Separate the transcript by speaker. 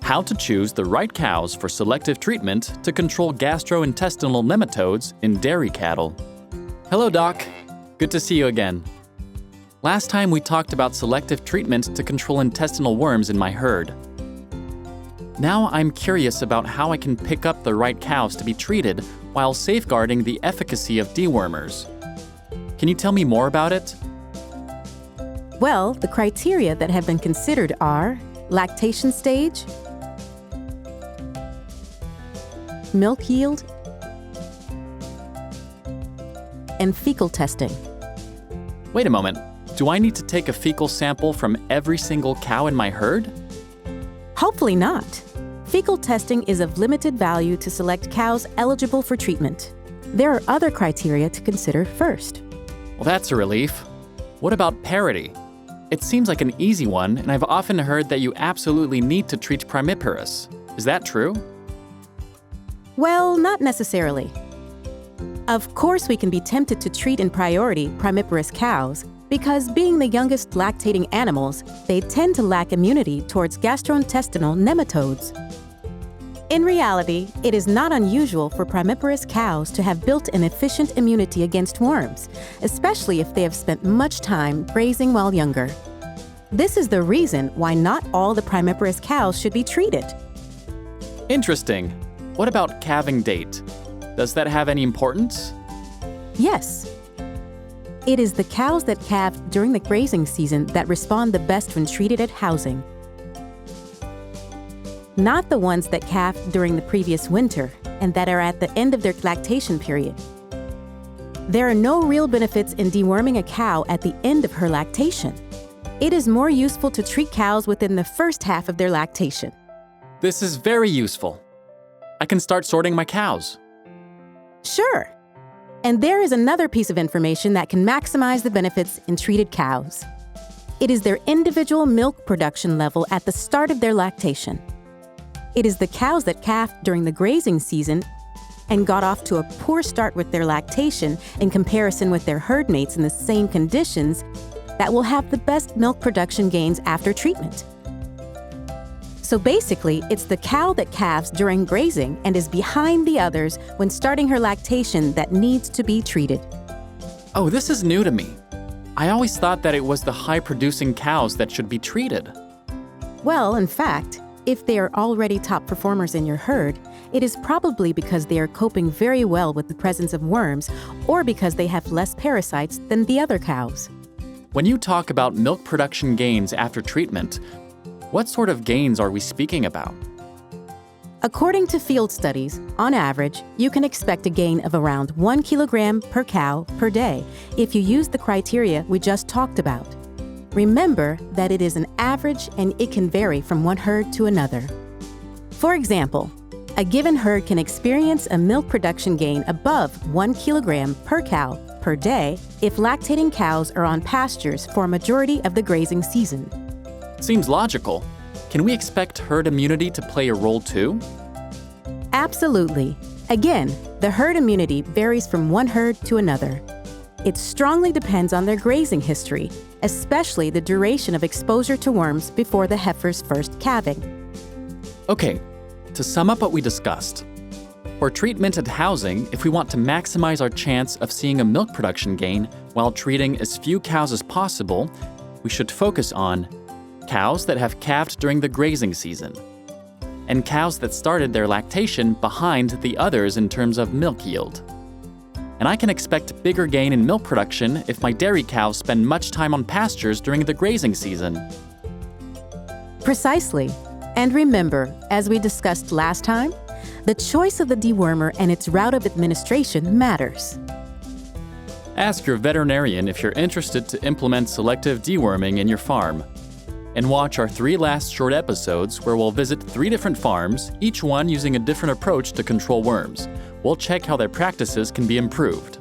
Speaker 1: how to choose the right cows for selective treatment to control gastrointestinal nematodes in dairy cattle. Hello, Doc. Good to see you again. Last time we talked about selective treatment to control intestinal worms in my herd. Now I'm curious about how I can pick up the right cows to be treated while safeguarding the efficacy of dewormers. Can you tell me more about it?
Speaker 2: Well, the criteria that have been considered are lactation stage, milk yield, and fecal testing.
Speaker 1: Wait a moment. Do I need to take a fecal sample from every single cow in my herd?
Speaker 2: Hopefully not. Fecal testing is of limited value to select cows eligible for treatment. There are other criteria to consider first.
Speaker 1: Well, that's a relief. What about parity? It seems like an easy one, and I've often heard that you absolutely need to treat primiparous. Is that true?
Speaker 2: Well, not necessarily. Of course, we can be tempted to treat in priority primiparous cows because being the youngest lactating animals, they tend to lack immunity towards gastrointestinal nematodes. In reality, it is not unusual for primiparous cows to have built an efficient immunity against worms, especially if they have spent much time grazing while younger. This is the reason why not all the primiparous cows should be treated.
Speaker 1: Interesting. What about calving date? Does that have any importance?
Speaker 2: Yes. It is the cows that calve during the grazing season that respond the best when treated at housing. Not the ones that calved during the previous winter and that are at the end of their lactation period. There are no real benefits in deworming a cow at the end of her lactation. It is more useful to treat cows within the first half of their lactation.
Speaker 1: This is very useful. I can start sorting my cows.
Speaker 2: Sure. And there is another piece of information that can maximize the benefits in treated cows. It is their individual milk production level at the start of their lactation. It is the cows that calved during the grazing season and got off to a poor start with their lactation in comparison with their herd mates in the same conditions that will have the best milk production gains after treatment. So basically, it's the cow that calves during grazing and is behind the others when starting her lactation that needs to be treated.
Speaker 1: Oh, this is new to me. I always thought that it was the high-producing cows that should be treated.
Speaker 2: Well, in fact, if they are already top performers in your herd, it is probably because they are coping very well with the presence of worms or because they have less parasites than the other cows.
Speaker 1: When you talk about milk production gains after treatment, what sort of gains are we speaking about?
Speaker 2: According to field studies, on average, you can expect a gain of around 1 kilogram per cow per day if you use the criteria we just talked about. Remember that it is an average and it can vary from one herd to another. For example, a given herd can experience a milk production gain above 1 kilogram per cow per day if lactating cows are on pastures for a majority of the grazing season.
Speaker 1: Seems logical. Can we expect herd immunity to play a role too?
Speaker 2: Absolutely. Again, the herd immunity varies from one herd to another. It strongly depends on their grazing history, especially the duration of exposure to worms before the heifer's first calving.
Speaker 1: Okay, to sum up what we discussed. For treatment at housing, if we want to maximize our chance of seeing a milk production gain while treating as few cows as possible, we should focus on cows that have calved during the grazing season, and cows that started their lactation behind the others in terms of milk yield. And I can expect bigger gain in milk production if my dairy cows spend much time on pastures during the grazing season.
Speaker 2: Precisely. And remember, as we discussed last time, the choice of the dewormer and its route of administration matters.
Speaker 1: Ask your veterinarian if you're interested to implement selective deworming in your farm. And watch our 3 last short episodes where we'll visit 3 different farms, each one using a different approach to control worms. We'll check how their practices can be improved.